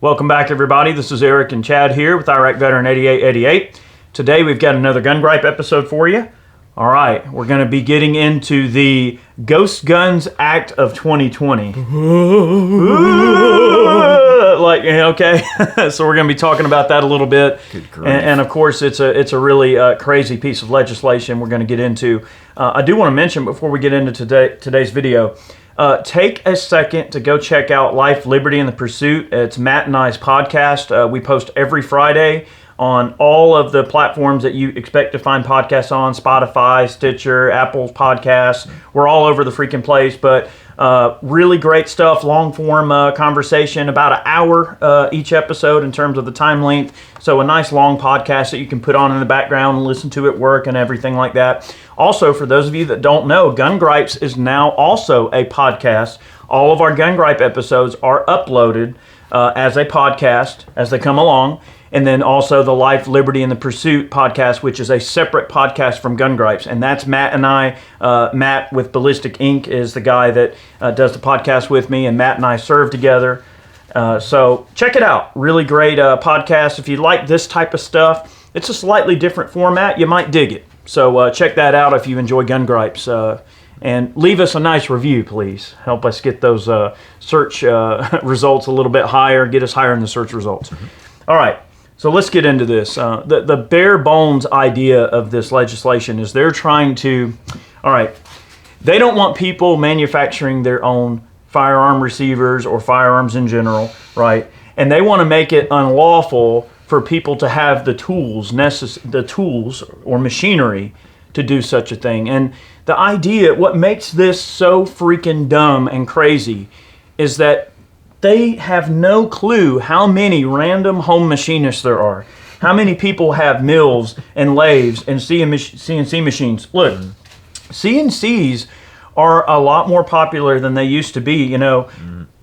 Welcome back, everybody. This is Eric and Chad here with Iraq Veteran 8888. Today we've got another Gun Gripe episode for you. All right, we're going to be getting into the Ghost Guns Act of 2020. So we're going to be talking about that a little bit. And of course, it's a really crazy piece of legislation we're going to get into. I do want to mention before we get into today's video, take a second to go check out Life, Liberty, and the Pursuit. It's Matt and I's podcast. We post every Friday on all of the platforms that you expect to find podcasts on: Spotify, Stitcher, Apple Podcasts. We're all over the freaking place, but really great stuff, long-form conversation, about an hour each episode in terms of the time length. So a nice long podcast that you can put on in the background and listen to at work and everything like that. Also, for those of you that don't know, Gun Gripes is now also a podcast. All of our Gun Gripe episodes are uploaded as a podcast as they come along. And then also the Life, Liberty, and the Pursuit podcast, which is a separate podcast from Gun Gripes. And that's Matt and I. Matt with Ballistic Inc. is the guy that does the podcast with me, and Matt and I serve together. So check it out. Really great podcast. If you like this type of stuff, it's a slightly different format. You might dig it. So check that out if you enjoy Gun Gripes. And leave us a nice review, please. Help us get those search results a little bit higher, get us higher in the search results. Mm-hmm. All right. So let's get into this. The bare bones idea of this legislation is they're trying to, they don't want people manufacturing their own firearm receivers or firearms in general, right? And they want to make it unlawful for people to have the tools or machinery to do such a thing. And the idea, what makes this so freaking dumb and crazy, is that they have no clue how many random home machinists there are. How many people have mills and lathes and CNC machines. Look, CNCs are a lot more popular than they used to be. You know,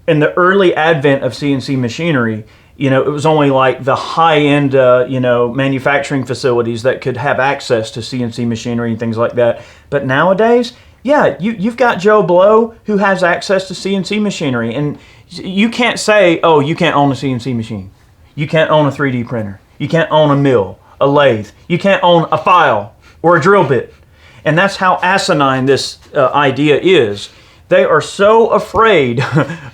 in the early advent of CNC machinery, you know, it was only like the high-end, manufacturing facilities that could have access to CNC machinery and things like that. But nowadays, yeah, you've got Joe Blow who has access to CNC machinery, and you can't say, oh, you can't own a CNC machine. You can't own a 3D printer. You can't own a mill, a lathe. You can't own a file or a drill bit. And that's how asinine this idea is. They are so afraid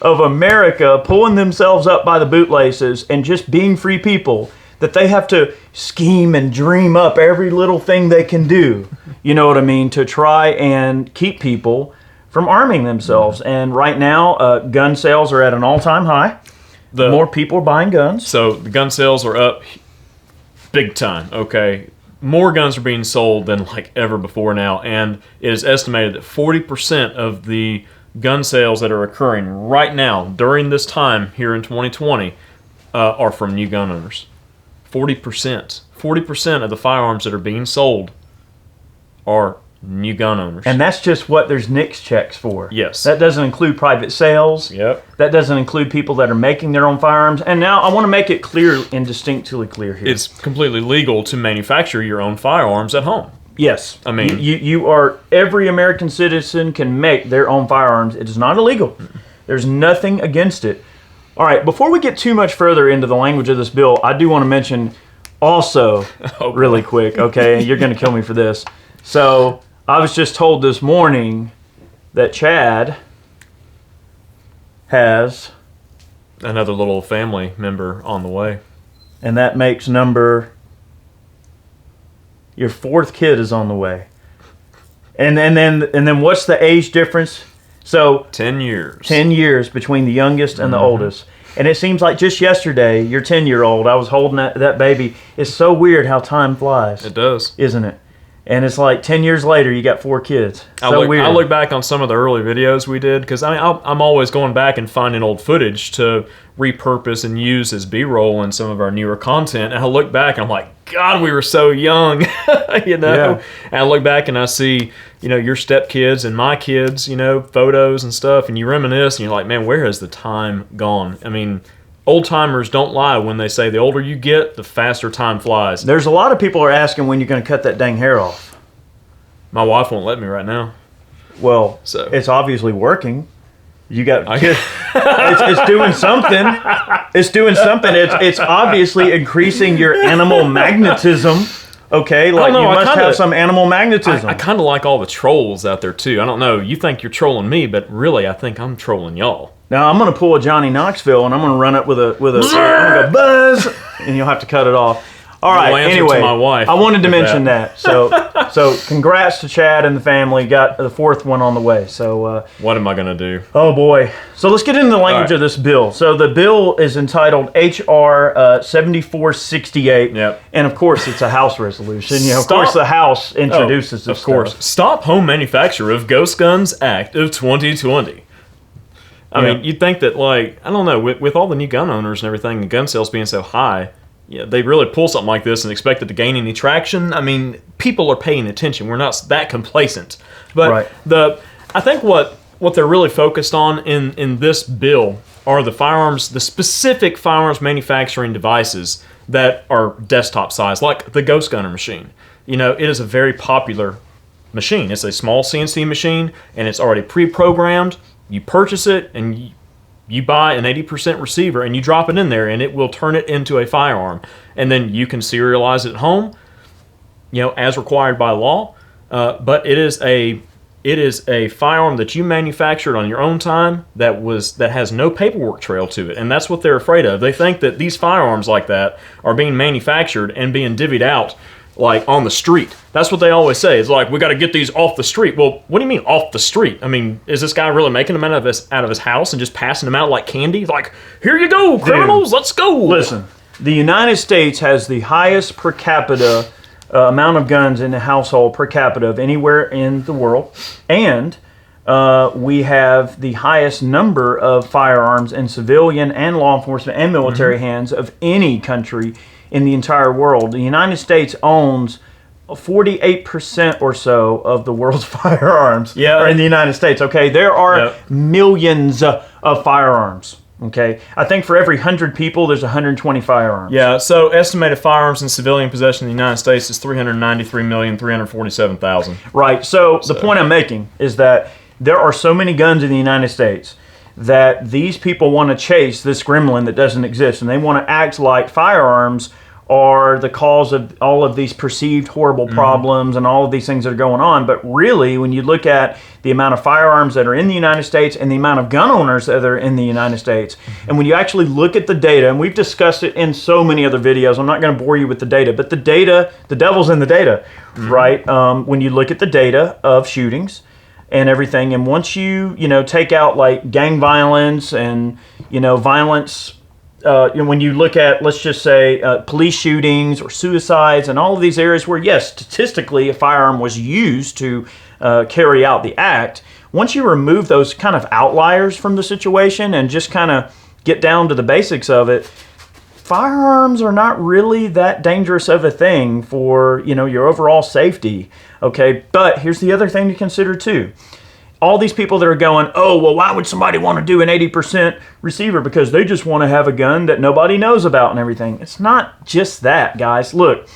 of America pulling themselves up by the bootlaces and just being free people that they have to scheme and dream up every little thing they can do, you know what I mean, to try and keep people from arming themselves. And right now, gun sales are at an all-time high. More people are buying guns. So the gun sales are up big time, okay? More guns are being sold than like ever before now, and it is estimated that 40% of the gun sales that are occurring right now during this time here in 2020 are from new gun owners. 40%. 40% of the firearms that are being sold are new gun owners. And that's just what there's NICS checks for. Yes. That doesn't include private sales. Yep. That doesn't include people that are making their own firearms. And now I want to make it clear and distinctly clear here. It's completely legal to manufacture your own firearms at home. Yes. I mean, every American citizen can make their own firearms. It is not illegal. There's nothing against it. All right, before we get too much further into the language of this bill, I do want to mention also, really quick, okay, you're going to kill me for this. So, I was just told this morning that Chad has another little family member on the way. And that makes your fourth kid is on the way. And then what's the age difference? So 10 years. 10 years between the youngest and the oldest. And it seems like just yesterday, your 10-year-old, I was holding that baby. It's so weird how time flies. It does. Isn't it? And it's like 10 years later, you got 4 kids. Weird. I look back on some of the early videos we did, because I'm always going back and finding old footage to repurpose and use as B-roll in some of our newer content. And I look back and I'm like, God, we were so young, you know? Yeah. And I look back and I see, your stepkids and my kids, photos and stuff, and you reminisce and you're like, man, where has the time gone? I mean, old-timers don't lie when they say the older you get, the faster time flies. There's a lot of people are asking when you're going to cut that dang hair off. My wife won't let me right now. Well, so it's obviously working. You got it's doing something. It's doing something. It's obviously increasing your animal magnetism. Okay, like you must have some animal magnetism. I kind of like all the trolls out there too. I don't know. You think you're trolling me, but really, I think I'm trolling y'all. Now I'm gonna pull a Johnny Knoxville and I'm gonna run it with a I'm gonna go buzz, and you'll have to cut it off. All right. Anyway, my wife I wanted to mention that. So congrats to Chad and the family. Got the fourth one on the way. So what am I gonna do? Oh boy. So let's get into the language of this bill. So the bill is entitled HR 7468. Yep. And of course it's a House resolution. You know, of course the House introduces this. Of course. Stuff. Stop Home Manufacture of Ghost Guns Act of 2020. I mean, you'd think that, like, I don't know, with all the new gun owners and everything, and gun sales being so high, they really pull something like this and expect it to gain any traction. I mean, people are paying attention. We're not that complacent. But I think what they're really focused on in this bill are the specific firearms manufacturing devices that are desktop size, like the Ghost Gunner machine. You know, it is a very popular machine. It's a small CNC machine, and it's already pre-programmed. You purchase it, and you buy an 80% receiver, and you drop it in there, and it will turn it into a firearm. And then you can serialize it at home, you know, as required by law. But it is a firearm that you manufactured on your own time that has no paperwork trail to it, and that's what they're afraid of. They think that these firearms like that are being manufactured and being divvied out like on the street. That's what they always say. It's like, we got to get these off the street. Well, what do you mean off the street? I mean, is this guy really making them out of his house and just passing them out like candy? Like, here you go, criminals, let's go. Listen, the United States has the highest per capita amount of guns in the household per capita of anywhere in the world, and we have the highest number of firearms in civilian and law enforcement and military hands of any country in the entire world. The United States owns 48% or so of the world's firearms are in the United States. Okay, there are millions of firearms. Okay, I think for every 100 people, there's 120 firearms. Yeah, so estimated firearms in civilian possession in the United States is 393,347,000. Right, so the point I'm making is that there are so many guns in the United States that these people want to chase this gremlin that doesn't exist, and they want to act like firearms are the cause of all of these perceived horrible problems and all of these things that are going on. But really, when you look at the amount of firearms that are in the United States and the amount of gun owners that are in the United States, and when you actually look at the data, and we've discussed it in so many other videos, I'm not going to bore you with the data, but the data, the devil's in the data, right? When you look at the data of shootings and everything, and once you take out like gang violence and violence, when you look at, let's just say, police shootings or suicides and all of these areas where, yes, statistically a firearm was used to carry out the act, once you remove those kind of outliers from the situation and just kind of get down to the basics of it, firearms are not really that dangerous of a thing for your overall safety. Okay, but here's the other thing to consider too. All these people that are going, oh, well, why would somebody want to do an 80% receiver? Because they just want to have a gun that nobody knows about and everything. It's not just that, guys. Look,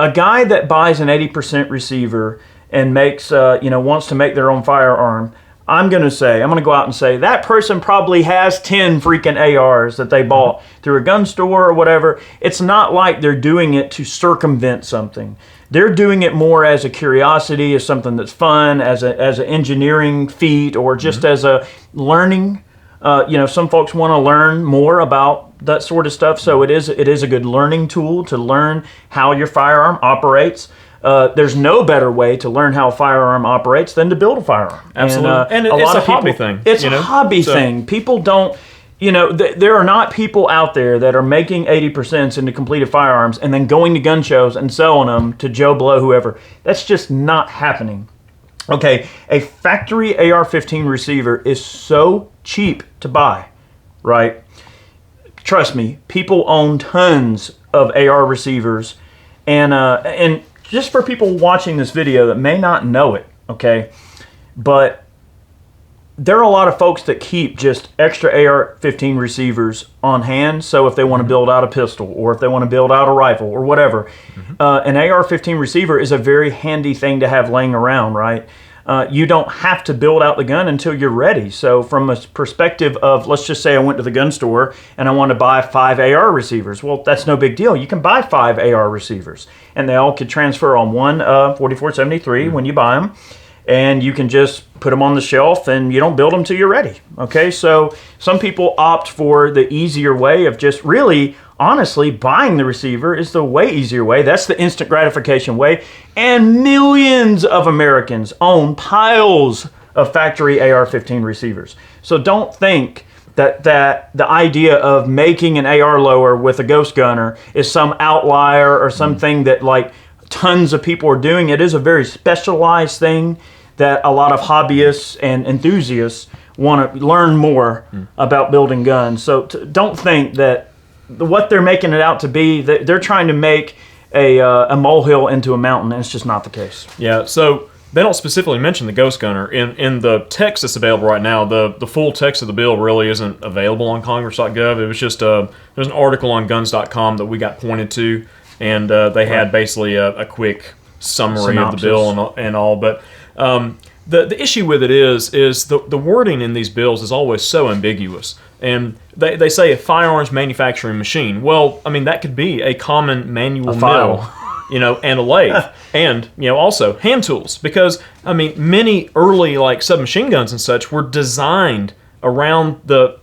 a guy that buys an 80% receiver and makes, wants to make their own firearm, I'm going to go out and say that person probably has 10 freaking ARs that they bought through a gun store or whatever. It's not like they're doing it to circumvent something. They're doing it more as a curiosity, as something that's fun, as an engineering feat, or just as a learning. Some folks want to learn more about that sort of stuff, so it is a good learning tool to learn how your firearm operates. There's no better way to learn how a firearm operates than to build a firearm. Absolutely, and it's a hobby thing. It's a hobby thing. People don't. There are not people out there that are making 80% into completed firearms and then going to gun shows and selling them to Joe Blow, whoever. That's just not happening. Okay, a factory AR-15 receiver is so cheap to buy, right? Trust me, people own tons of AR receivers, and just for people watching this video that may not know it, okay, but there are a lot of folks that keep just extra AR-15 receivers on hand, so if they want to build out a pistol or if they want to build out a rifle or whatever, an AR-15 receiver is a very handy thing to have laying around, right? you don't have to build out the gun until you're ready. So from a perspective of, let's just say I went to the gun store and I want to buy 5 AR receivers. Well, that's no big deal. You can buy 5 AR receivers, and they all could transfer on one 4473 when you buy them. And you can just put them on the shelf, and you don't build them till you're ready. Okay, so some people opt for the easier way of just really, honestly, buying the receiver is the way easier way. That's the instant gratification way. And millions of Americans own piles of factory AR-15 receivers. So don't think that the idea of making an AR lower with a ghost gunner is some outlier or something that like tons of people are doing. It is a very specialized thing that a lot of hobbyists and enthusiasts want to learn more about building guns. So don't think that what they're making it out to be, they're trying to make a molehill into a mountain, and it's just not the case. Yeah, so they don't specifically mention the ghost gunner. In the text that's available right now, the full text of the bill really isn't available on Congress.gov. It was just there's an article on guns.com that we got pointed to, and they had basically a quick summary of the bill and all. But the issue with it is the wording in these bills is always so ambiguous. And they say a firearms manufacturing machine. Well, I mean, that could be a common manual mill, and a lathe. And, also hand tools. Because, I mean, many early, like, submachine guns and such were designed around the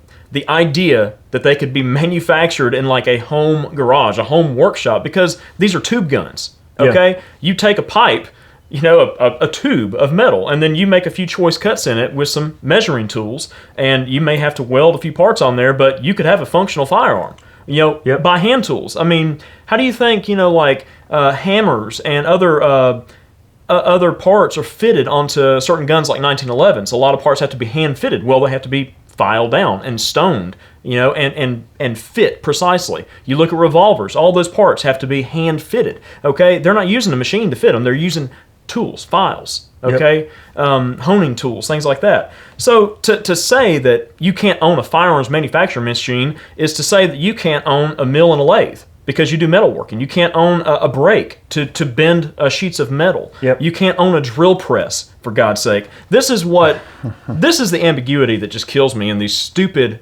idea that they could be manufactured in, like, a home garage, a home workshop, because these are tube guns, okay? Yeah. You take a pipe, a tube of metal, and then you make a few choice cuts in it with some measuring tools, and you may have to weld a few parts on there, but you could have a functional firearm, by hand tools. I mean, how do you think, hammers and other parts are fitted onto certain guns like 1911s? A lot of parts have to be hand fitted. Well, they have to be filed down and stoned, and fit precisely. You look at revolvers, all those parts have to be hand fitted, okay? They're not using a machine to fit them, they're using tools, files, okay? Yep. Honing tools, things like that. So to say that you can't own a firearms manufacturing machine is to say that you can't own a mill and a lathe because you do metalworking. You can't own a brake to bend sheets of metal. Yep. You can't own a drill press, for God's sake. This is the ambiguity that just kills me in these stupid,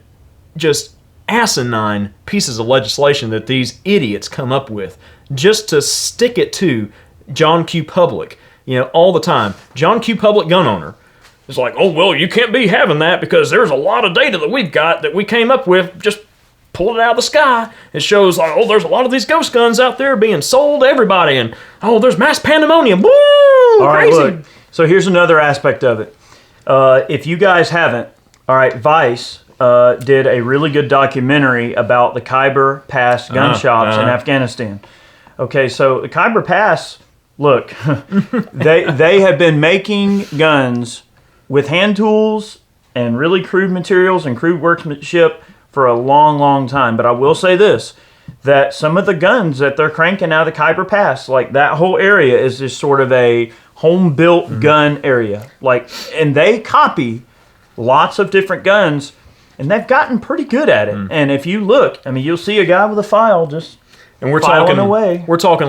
just asinine pieces of legislation that these idiots come up with just to stick it to John Q. Public. All the time. John Q. Public gun owner is like, oh, well, you can't be having that because there's a lot of data that we've got that we came up with, just pulled it out of the sky. It shows like, oh, there's a lot of these ghost guns out there being sold to everybody, and oh, there's mass pandemonium. Woo! All right, crazy. Look, so here's another aspect of it. If you guys haven't, all right, Vice did a really good documentary about the Khyber Pass gun shops in Afghanistan. Okay, so the Khyber Pass, look, they have been making guns with hand tools and really crude materials and crude workmanship for a long, long time. But I will say this, that some of the guns that they're cranking out of the Khyber Pass, like that whole area is just sort of a home-built gun area. And they copy lots of different guns, and they've gotten pretty good at it. And if you look, I mean, you'll see a guy with a file just... And we're talking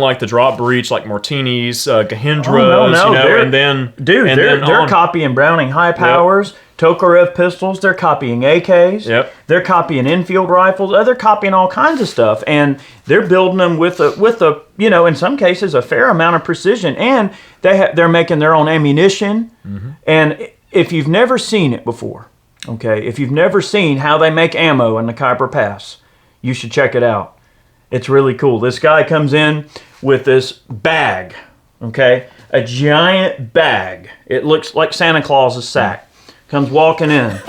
like the drop breech, like Martinis, Gahindras, and then... Dude, they're copying Browning high powers, Tokarev pistols, they're copying AKs, they're copying Enfield rifles, they're copying all kinds of stuff, and they're building them with a in some cases, a fair amount of precision, and they're making their own ammunition, and if you've never seen it before, okay, if you've never seen how they make ammo in the Khyber Pass, you should check it out. It's really cool. This guy comes in with this bag, okay? A giant bag. It looks like Santa Claus's sack. Comes walking in.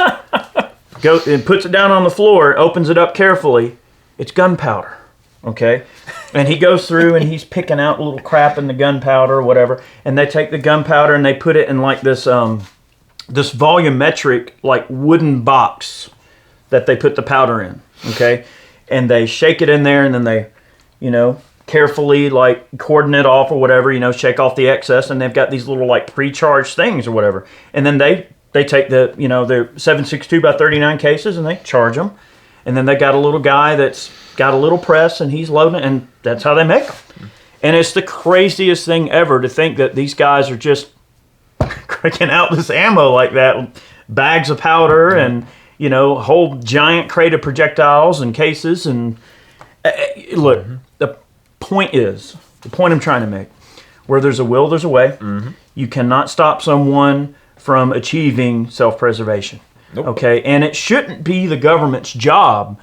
Goes and puts it down on the floor, opens it up carefully. It's gunpowder, okay? And he goes through and he's picking out little crap in the gunpowder or whatever. And they take the gunpowder and they put it in like this this volumetric like wooden box that they put the powder in, okay? And they shake it in there, and then they, carefully like cordon it off or whatever, shake off the excess, and they've got these little like pre-charged things or whatever. And then they take the, their 7.62 by 39 cases and they charge them. And then they got a little guy that's got a little press and he's loading it, and that's how they make them. And it's the craziest thing ever to think that these guys are just cranking out this ammo like that, bags of powder and, you know, a whole giant crate of projectiles and cases. And look, the point I'm trying to make, where there's a will, there's a way. You cannot stop someone from achieving self-preservation. Nope. Okay, and it shouldn't be the government's job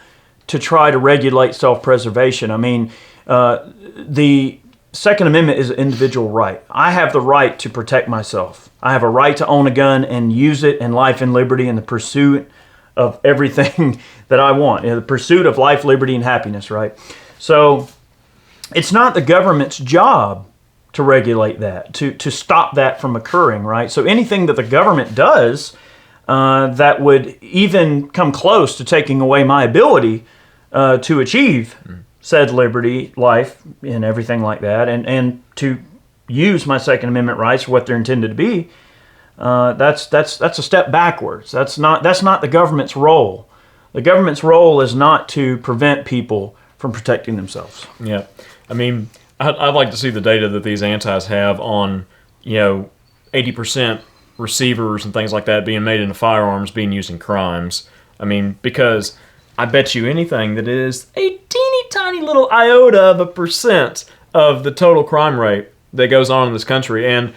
to try to regulate self-preservation. I mean, the Second Amendment is an individual right. I have the right to protect myself. I have a right to own a gun and use it in life and liberty in the pursuit of everything that I want, in the pursuit of life, liberty, and happiness, right? So it's not the government's job to regulate that, to stop that from occurring, right? So anything that the government does that would even come close to taking away my ability to achieve said liberty, life, and everything like that, and to use my Second Amendment rights for what they're intended to be, that's a step backwards. That's not the government's role. The government's role is not to prevent people from protecting themselves. Yeah, I mean, I'd like to see the data that these antis have on, 80% receivers and things like that being made into firearms being used in crimes. I mean, because I bet you anything that is a teeny tiny little iota of a percent of the total crime rate that goes on in this country. And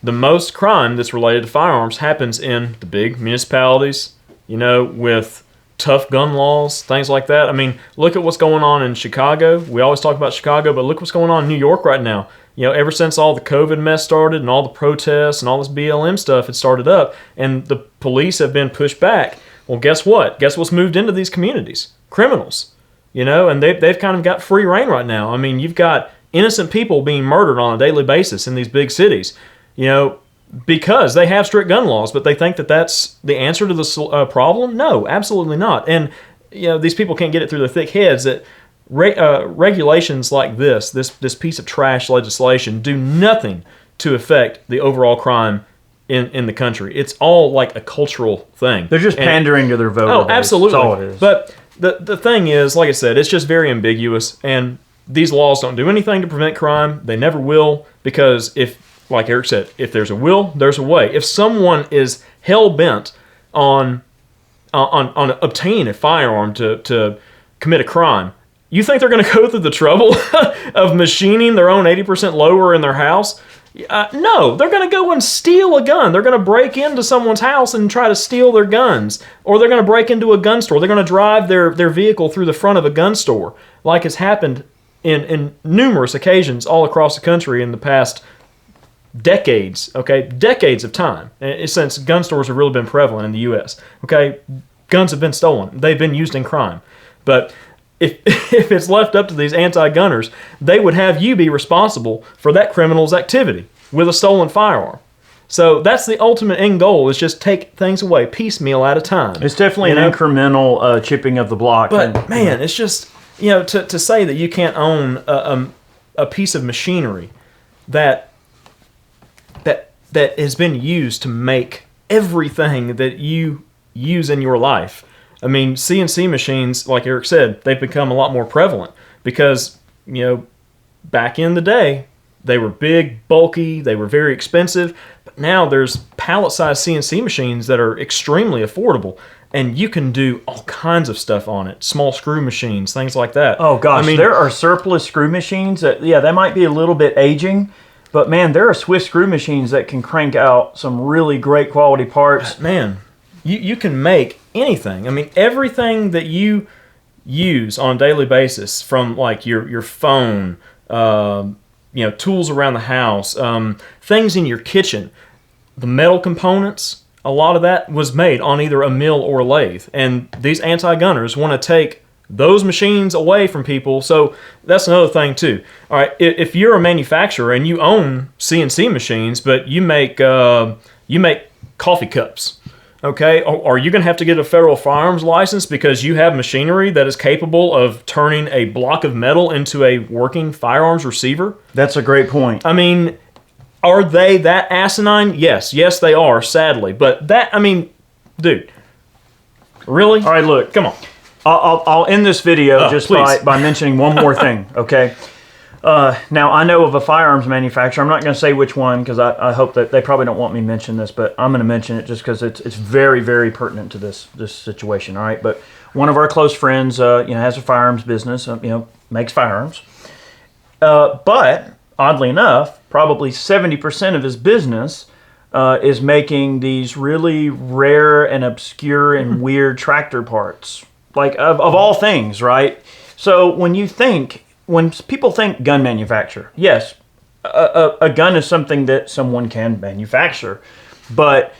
the most crime that's related to firearms happens in the big municipalities, with tough gun laws, things like that. I mean, look at what's going on in Chicago. We always talk about Chicago, but look what's going on in New York right now. Ever since all the COVID mess started and all the protests and all this BLM stuff had started up and the police have been pushed back, well, guess what? Guess what's moved into these communities? Criminals, and they've kind of got free reign right now. I mean, you've got innocent people being murdered on a daily basis in these big cities, because they have strict gun laws, but they think that that's the answer to the problem? No, absolutely not. And, these people can't get it through their thick heads that regulations like this piece of trash legislation do nothing to affect the overall crime in the country. It's all like a cultural thing. They're just pandering to their voter base. Oh, absolutely. That's all it is. But the thing is, like I said, it's just very ambiguous, and these laws don't do anything to prevent crime. They never will, because like Eric said, if there's a will, there's a way. If someone is hell-bent on obtaining a firearm to commit a crime, you think they're going to go through the trouble of machining their own 80% lower in their house? No, they're going to go and steal a gun. They're going to break into someone's house and try to steal their guns. Or they're going to break into a gun store. They're going to drive their vehicle through the front of a gun store, like has happened in numerous occasions all across the country in the past decades, okay? Decades of time, since gun stores have really been prevalent in the U.S., okay? Guns have been stolen. They've been used in crime. But if it's left up to these anti-gunners, they would have you be responsible for that criminal's activity with a stolen firearm. So that's the ultimate end goal, is just take things away piecemeal at a time. It's definitely an incremental chipping of the block. But, man, it's just, to say that you can't own a piece of machinery that has been used to make everything that you use in your life. I mean, CNC machines, like Eric said, they've become a lot more prevalent because, back in the day, they were big, bulky, they were very expensive, but now there's pallet-sized CNC machines that are extremely affordable, and you can do all kinds of stuff on it, small screw machines, things like that. Oh, gosh, there are surplus screw machines that, they might be a little bit aging, but, man, there are Swiss screw machines that can crank out some really great quality parts. Man, you can make anything. I mean, everything that you use on a daily basis, from like your phone, tools around the house, things in your kitchen, the metal components, a lot of that was made on either a mill or a lathe. And these anti-gunners want to take those machines away from people. So that's another thing too. All right, if you're a manufacturer and you own CNC machines, but you make coffee cups, okay, are you going to have to get a federal firearms license because you have machinery that is capable of turning a block of metal into a working firearms receiver? That's a great point. I mean, are they that asinine? Yes, they are, sadly. But dude, really? All right, look, come on. I'll end this video just by mentioning one more thing, okay? Now, I know of a firearms manufacturer. I'm not going to say which one because I hope that they probably don't want me to mention this, but I'm going to mention it just because it's very, very pertinent to this situation. All right, but one of our close friends, has a firearms business. Makes firearms. But oddly enough, probably 70% of his business is making these really rare and obscure and weird tractor parts, like of all things, right? So when people think gun manufacturer, yes, a gun is something that someone can manufacture. But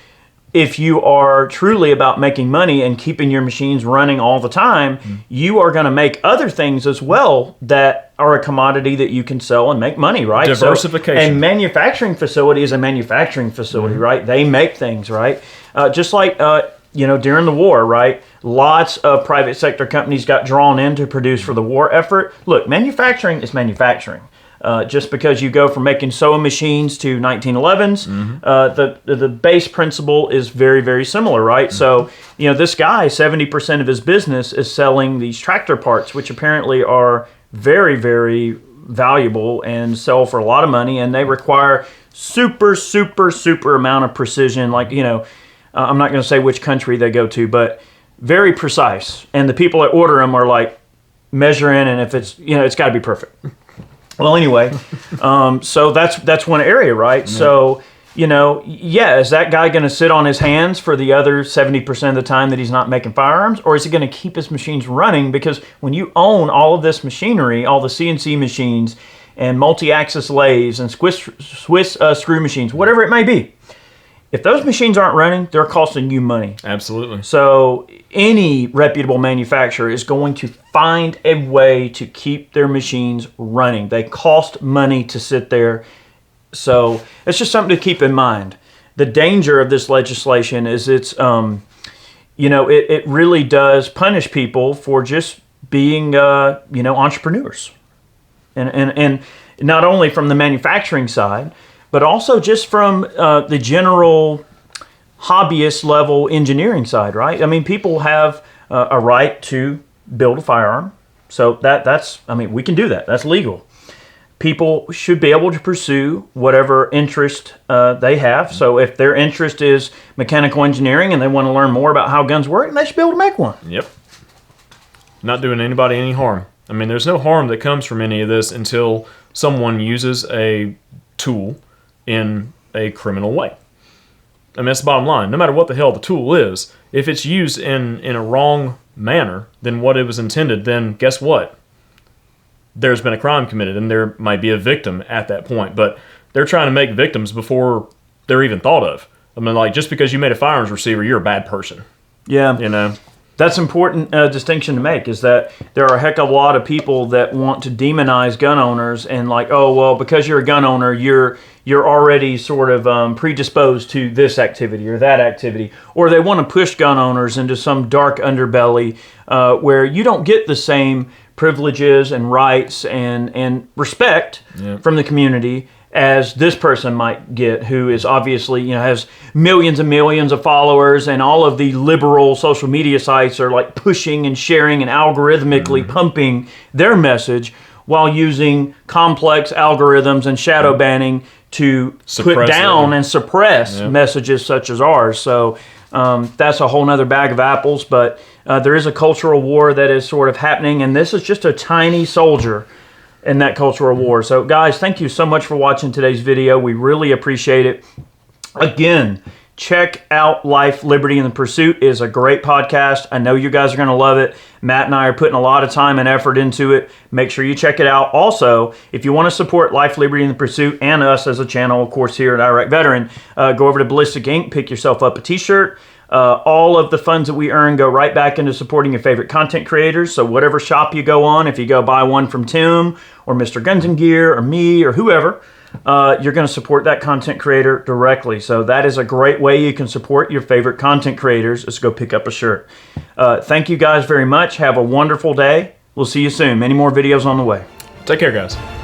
if you are truly about making money and keeping your machines running all the time, you are going to make other things as well that are a commodity that you can sell and make money, right? Diversification. So, and manufacturing facility is a manufacturing facility, right? They make things, right? Just like, during the war, right? Lots of private sector companies got drawn in to produce for the war effort. Look, manufacturing is manufacturing. Just because you go from making sewing machines to 1911s, the base principle is very, very similar, right? So, this guy, 70% of his business is selling these tractor parts, which apparently are very, very valuable and sell for a lot of money, and they require super, super, super amount of precision. Like, I'm not going to say which country they go to, but very precise. And the people that order them are like measuring, and if it's, it's got to be perfect. Well, anyway, so that's one area, right? Mm-hmm. So, is that guy going to sit on his hands for the other 70% of the time that he's not making firearms? Or is he going to keep his machines running? Because when you own all of this machinery, all the CNC machines and multi-axis lathes and Swiss screw machines, whatever it may be, if those machines aren't running, they're costing you money. Absolutely. So any reputable manufacturer is going to find a way to keep their machines running. They cost money to sit there. So it's just something to keep in mind. The danger of this legislation is it really does punish people for just being, entrepreneurs. And not only from the manufacturing side, but also just from the general hobbyist level engineering side, right? I mean, people have a right to build a firearm. So we can do that. That's legal. People should be able to pursue whatever interest they have. So if their interest is mechanical engineering and they want to learn more about how guns work, they should be able to make one. Yep. Not doing anybody any harm. I mean, there's no harm that comes from any of this until someone uses a tool in a criminal way. I mean, that's the bottom line. No matter what the hell the tool is, if it's used in a wrong manner than what it was intended, then guess what? There's been a crime committed, and there might be a victim at that point. But they're trying to make victims before they're even thought of. I mean, like, just because you made a firearms receiver, you're a bad person. Yeah. That's an important distinction to make, is that there are a heck of a lot of people that want to demonize gun owners and like, oh, well, because you're a gun owner, you're already sort of predisposed to this activity or that activity. Or they want to push gun owners into some dark underbelly where you don't get the same privileges and rights and respect from the community as this person might get, who is obviously, has millions and millions of followers, and all of the liberal social media sites are like pushing and sharing and algorithmically pumping their message while using complex algorithms and shadow banning to put down and suppress messages such as ours. So that's a whole nother bag of apples, but there is a cultural war that is sort of happening, and this is just a tiny soldier in that cultural war. So guys, thank you so much for watching today's video. We really appreciate it. Again, check out Life, Liberty, and the Pursuit. It is a great podcast. I know you guys are going to love it. Matt and I are putting a lot of time and effort into it. Make sure you check it out. Also, if you want to support Life, Liberty, and the Pursuit and us as a channel, of course, here at Iraq Veteran, go over to Ballistic Ink, pick yourself up a t-shirt. All of the funds that we earn go right back into supporting your favorite content creators. So whatever shop you go on, if you go buy one from Tim or Mr. Guns and Gear or me or whoever, you're going to support that content creator directly. So that is a great way you can support your favorite content creators, is go pick up a shirt. Thank you guys very much. Have a wonderful day. We'll see you soon. Many more videos on the way. Take care, guys.